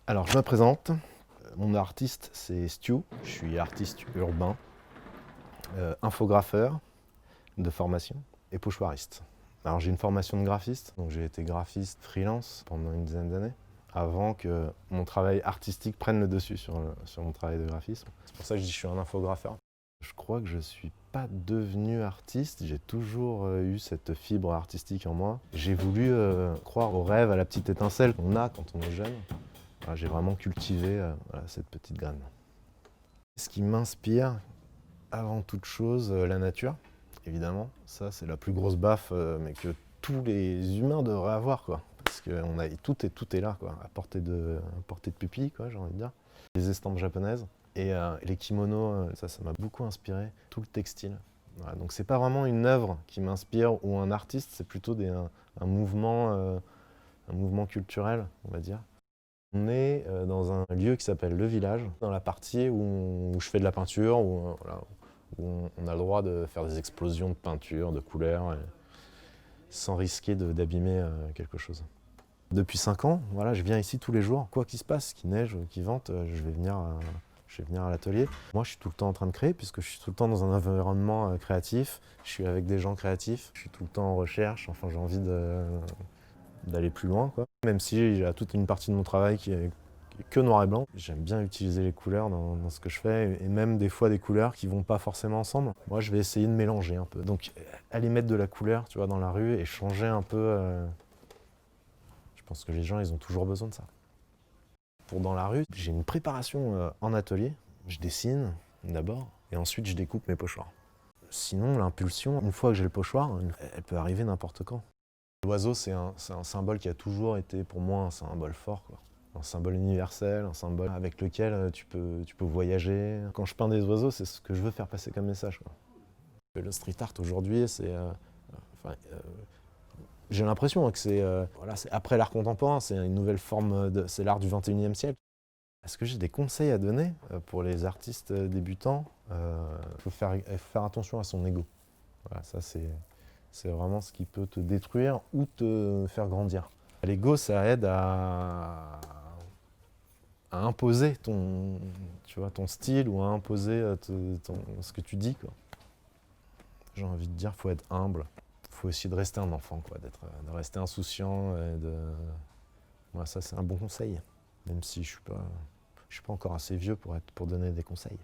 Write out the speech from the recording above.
Alors, je me présente. Mon artiste, c'est Stu. Je suis artiste urbain, infographeur de formation et pochoiriste. Alors, j'ai une formation de graphiste, donc j'ai été graphiste freelance pendant une dizaine d'années, avant que mon travail artistique prenne le dessus sur mon travail de graphisme. C'est pour ça que je dis que je suis un infographeur. Je crois que je ne suis pas devenu artiste, j'ai toujours eu cette fibre artistique en moi. J'ai voulu croire au rêve, à la petite étincelle qu'on a quand on est jeune. Voilà, j'ai vraiment cultivé voilà, cette petite graine. Ce qui m'inspire, avant toute chose, la nature, évidemment. Ça, c'est la plus grosse baffe, mais que tous les humains devraient avoir, quoi. Parce que tout est là, quoi, à portée de pupille, quoi, j'ai envie de dire. Les estampes japonaises et les kimonos, ça m'a beaucoup inspiré. Tout le textile. Voilà, donc c'est pas vraiment une œuvre qui m'inspire ou un artiste, c'est plutôt un mouvement culturel, on va dire. On est dans un lieu qui s'appelle Le Village, dans la partie où je fais de la peinture, voilà, où on a le droit de faire des explosions de peinture, de couleurs, sans risquer d'abîmer quelque chose. Depuis 5 ans, voilà, je viens ici tous les jours. Quoi qu'il se passe, qu'il neige, qu'il vente, je vais venir à l'atelier. Moi, je suis tout le temps en train de créer, puisque je suis tout le temps dans un environnement créatif. Je suis avec des gens créatifs. Je suis tout le temps en recherche. Enfin, j'ai envie d'aller plus loin, quoi. Même si il y a toute une partie de mon travail qui est que noir et blanc, j'aime bien utiliser les couleurs dans ce que je fais, et même des fois des couleurs qui vont pas forcément ensemble. Moi, je vais essayer de mélanger un peu. Donc, aller mettre de la couleur, tu vois, dans la rue et changer un peu. Je pense que les gens, ils ont toujours besoin de ça. Pour dans la rue, j'ai une préparation en atelier. Je dessine d'abord, et ensuite je découpe mes pochoirs. Sinon, l'impulsion, une fois que j'ai le pochoir, elle peut arriver n'importe quand. L'oiseau, c'est un symbole qui a toujours été pour moi un symbole fort, quoi. Un symbole universel, un symbole avec lequel tu peux voyager. Quand je peins des oiseaux, c'est ce que je veux faire passer comme message, quoi. Le street art aujourd'hui, j'ai l'impression que c'est voilà, après l'art contemporain, c'est une nouvelle forme, c'est l'art du 21e siècle. Est-ce que j'ai des conseils à donner pour les artistes débutants? Il faut faire attention à son ego. Voilà, ça c'est vraiment ce qui peut te détruire ou te faire grandir. L'ego, ça aide à imposer ton style ou à imposer ce que tu dis, quoi. J'ai envie de dire, il faut être humble. Il faut essayer de rester un enfant, quoi, de rester insouciant. Moi, ça, c'est un bon conseil. Même si je suis pas encore assez vieux pour donner des conseils.